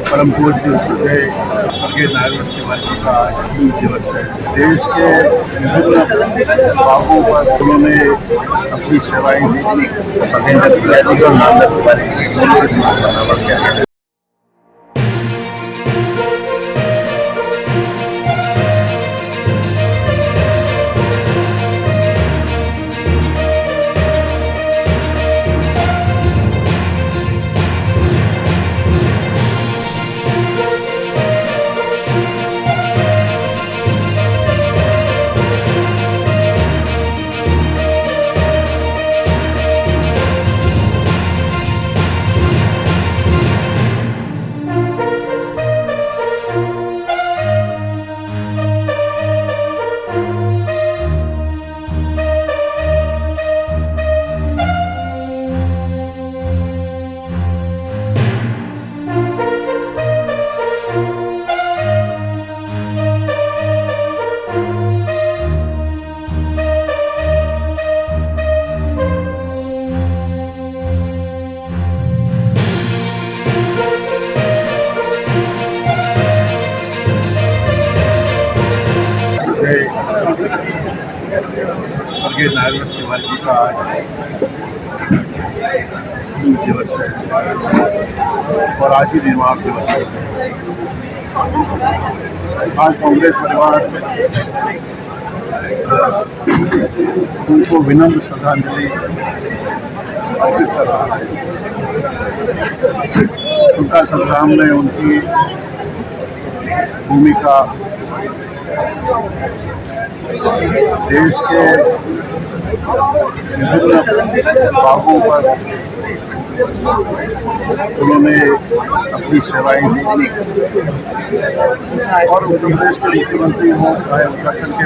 परम पूज्य स्वर्गीय नारायण तिवारी जी का जन्म दिवस है। देश के विभिन्न भागों पर उन्होंने अपनी सेवाएं दी। सत्येंद्र तिवारी और नारायण तिवारी की बनावट किया गया है। स्वर्गीय नारायण तिवारी जी का जन्म दिवस है और आज ही निर्माण दिवस है। आज कांग्रेस परिवार उनको विनम्र श्रद्धांजलि अर्पित कर रहा है। स्वतंत्रता संग्राम में उनकी भूमिका देश के विभिन्न भागों पर उन्होंने अपनी सेवाएं दी और उत्तर प्रदेश के मुख्यमंत्री हों चाहे उत्तराखंड के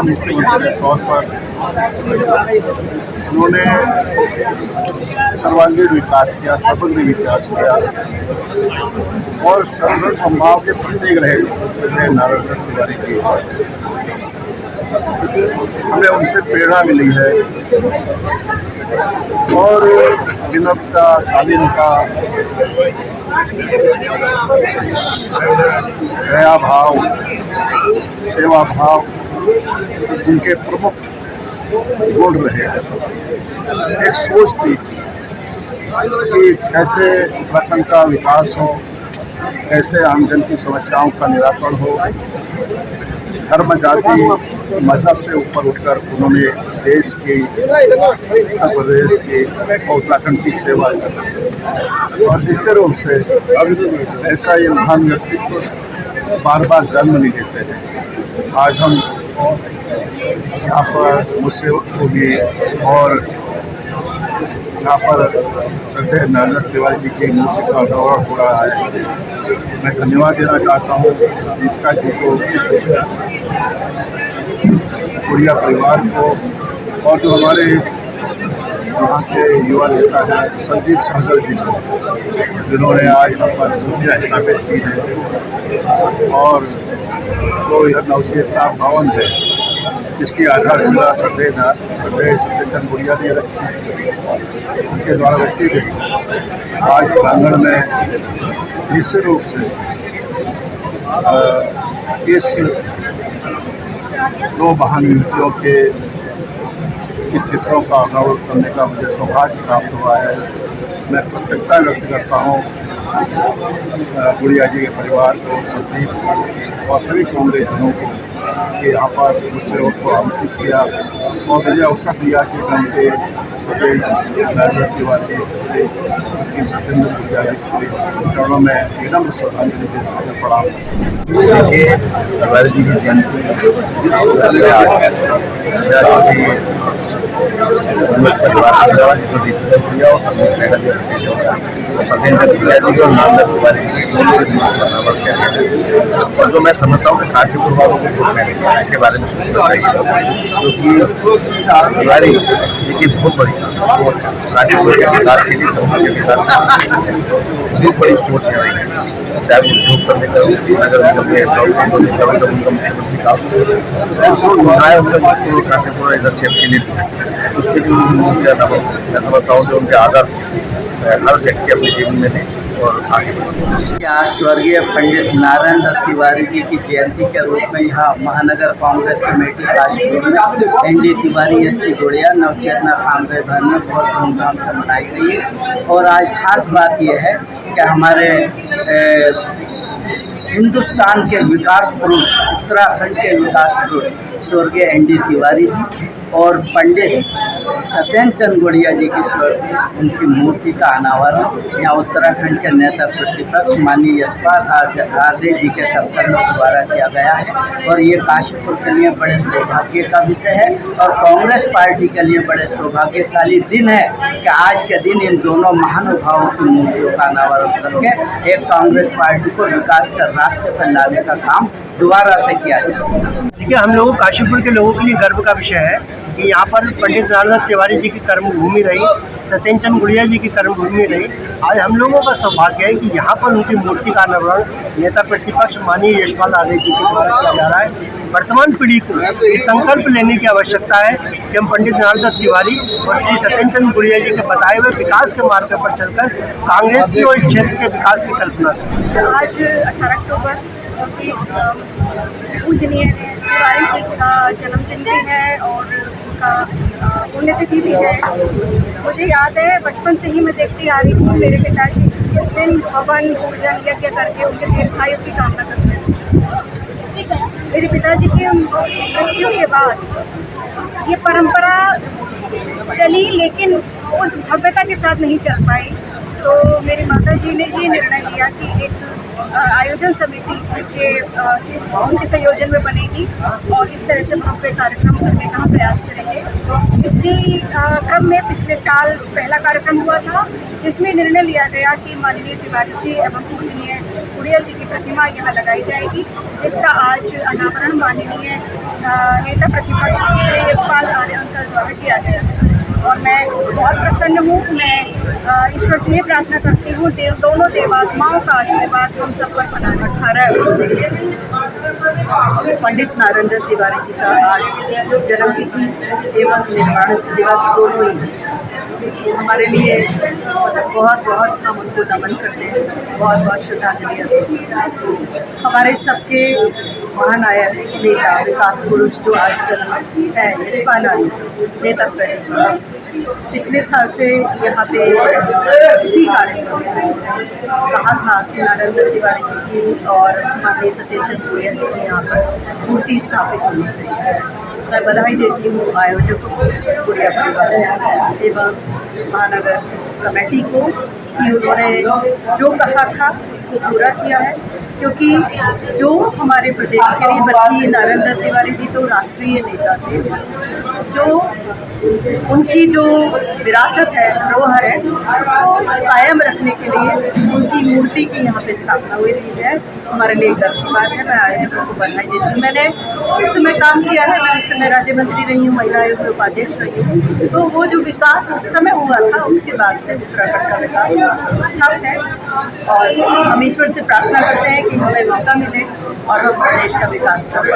मुख्यमंत्री के तौर पर उन्होंने सर्वांगीण विकास किया, समग्र विकास किया और सर्व संभाव के प्रतीक रहे नारायण तिवारी जी। हमें उनसे प्रेरणा मिली है और विनम्रता, शालीनता, दया भाव, सेवा भाव उनके प्रमुख गुण रहे। एक सोच थी कि कैसे उत्तराखंड का विकास हो, कैसे आमजन की समस्याओं का निराकरण हो। धर्म, जाति, मजहब से ऊपर उठकर उन्होंने देश की, उत्तर प्रदेश की और उत्तराखंड की सेवा की और निश्चित रूप से ऐसा ये महान व्यक्तित्व बार बार जन्म नहीं देते हैं। आज हम यहाँ पर मुझसे होगी और यहाँ पर श्रद्धेय नारायण तिवारी जी की मूर्ति का अनावरण हो रहा है। मैं धन्यवाद देना चाहता हूँ दीपिका जी को, गुड़िया परिवार को और जो हमारे यहाँ के युवा नेता हैं संजीव सहगल जी को, जिन्होंने आज यहाँ पर मूर्तियाँ स्थापित की हैं और तो यह नवचेतना भवन है जिसकी आधारशिला श्रद्धेय सत्येंद्र गुड़िया ने रखी, उनके द्वारा रखी गई। आज प्रांगण में निश्चित रूप से इस दो महान व्यक्तियों के चित्रों का अनावरण करने का मुझे सौभाग्य प्राप्त हुआ है। मैं कृतज्ञता व्यक्त करता हूँ गुड़िया जी के परिवार को, संदीप और सभी कांग्रेस जनों को कि यहाँ पर मुझसे को आमंत्रित किया और मुझे अवसर दिया कि मैं उनके नारायण तिवारी सत्येंद्र गुड़िया जी के चरणों में विनम्र श्रद्धांजलि देने पड़ा। देखिए, तिवारी जी की जयंती सत्येंद्र तिवारी और नारायण तिवारी की बनावट किया गया है। और जो मैं समझता हूँ कि काशीपुर वालों को जोड़ने के लिए इसके बारे में सोचना चाहिए, क्योंकि तिवारी जी की बहुत बड़ी सोच काशीपुर के विकास के लिए, जम्मू के विकास के लिए बहुत बड़ी सोच है। चाहे वो उद्योग करने का नगर निगम के मुख्यमंत्री का जो काशीपुर इधर क्षेत्र के लिए उसके लिए मैं समझता हूँ कि उनके आदर्श हर व्यक्ति अपने जीवन में लें और आगे बढ़ें। आज स्वर्गीय पंडित नारायण दत्त तिवारी जी की जयंती के रूप में यहाँ महानगर कांग्रेस कमेटी काशीपुर में एनडी तिवारी एससी गुड़िया नवचेतना कांग्रेस भवन में बहुत धूमधाम से मनाई गई है। और आज खास बात यह है कि हमारे हिंदुस्तान के विकास पुरुष, उत्तराखंड के विकास पुरुष स्वर्गीय एनडी तिवारी जी और पंडित सत्येंद्र चंद गुड़िया जी की स्वर्गीय उनकी मूर्ति का अनावरण यहाँ उत्तराखंड के नेता प्रतिपक्ष माननीय यशपाल आर्य जी के दफ्तर में द्वारा किया गया है। और ये काशीपुर के लिए बड़े सौभाग्य का विषय है और कांग्रेस पार्टी के लिए बड़े सौभाग्यशाली दिन है कि आज के दिन इन दोनों महानुभावों की मूर्तियों का अनावरण करके एक कांग्रेस पार्टी को विकास के रास्ते पर लाने का काम दोबारा से किया जाए। देखिए, हम लोगों काशीपुर के लोगों के लिए गर्व का विषय है कि यहाँ पर पंडित नारायण दत्त तिवारी जी की कर्मभूमि रही, सत्येंद्र चंद गुड़िया जी की कर्मभूमि रही। आज हम लोगों का सौभाग्य है कि यहाँ पर उनकी मूर्ति का अनावरण नेता प्रतिपक्ष माननीय यशपाल आर्य जी के द्वारा किया जा रहा है। वर्तमान पीढ़ी को ये संकल्प लेने की आवश्यकता है कि हम पंडित नारायण दत्त तिवारी और श्री सत्येंद्र चंद गुड़िया जी के बताए हुए विकास के मार्ग पर चलकर कांग्रेस की और इस क्षेत्र के विकास की कल्पना करें। आज 18 अक्टूबर पूजनीय तिवारी जी का जन्मदिन भी है और उनका पुण्यतिथि भी है। मुझे याद है बचपन से ही मैं देखती आ रही हूँ, मेरे पिताजी उस दिन हवन पूजन यज्ञ करके उनके दीर्घायु की कामना करते हैं। मेरे पिताजी की मृत्यु के बाद ये परंपरा चली, लेकिन उस भव्यता के साथ नहीं चल पाई। तो मेरी माता जी ने ये निर्णय लिया कि एक आयोजन समिति उनके संयोजन में बनेगी और इस तरह से भव्य कार्यक्रम करने का हम प्रयास करेंगे। इसी क्रम में पिछले साल पहला कार्यक्रम हुआ था जिसमें निर्णय लिया गया कि माननीय तिवारी जी एवं पूजनीय गुड़िया जी की प्रतिमा यहाँ लगाई जाएगी, जिसका आज अनावरण माननीय नेता प्रतिपक्ष श्री यशपाल आर्य अंकल द्वारा किया गया है। और मैं बहुत प्रसन्न हूँ। मैं ईश्वर से ये प्रार्थना करती हूँ दोनों देवात्माओं का आशीर्वाद हम सब पर बना रहे। 18 अक्टूबर पंडित नारायण दत्त तिवारी जी का आज जन्मतिथि एवं निर्माण दिवस दोनों ही हमारे लिए बहुत बहुत हम उनको नमन करते हैं, बहुत बहुत श्रद्धांजलि देते हैं। हमारे सबके महानायक नेता विकास पुरुष जो आजकल है यशपाल आर्य नेता प्रतिपक्ष, पिछले साल से यहाँ पे इसी कार्यक्रम में कहा था कि नारायण दत्त तिवारी जी की और माननीय सत्येंद्र चंद गुड़िया जी की यहाँ पर मूर्ति स्थापित होनी चाहिए। मैं बधाई देती हूँ आयोजकों को, गुड़िया परिवार एवं महानगर कमेटी को कि उन्होंने जो कहा था उसको पूरा किया है, क्योंकि जो हमारे प्रदेश के लिए, बल्कि नारायण दत्त तिवारी जी तो राष्ट्रीय नेता थे, जो उनकी जो विरासत है, धरोहर है, उसको कायम रखने के लिए उनकी मूर्ति की यहाँ पे स्थापना हुई रही है। हमारे लिए गर्व की बात है। मैं आयोजकों को बधाई देती हूँ। मैंने उस समय काम किया है, मैं उस समय राज्य मंत्री रही हूँ, महिला आयोग की उपाध्यक्ष रही हूँ। तो वो जो विकास उस समय हुआ था, उसके बाद से उत्तराखंड का विकास ठप है और हम ईश्वर से प्रार्थना करते हैं कि हमें मौका मिले और हम प्रदेश का विकास करें।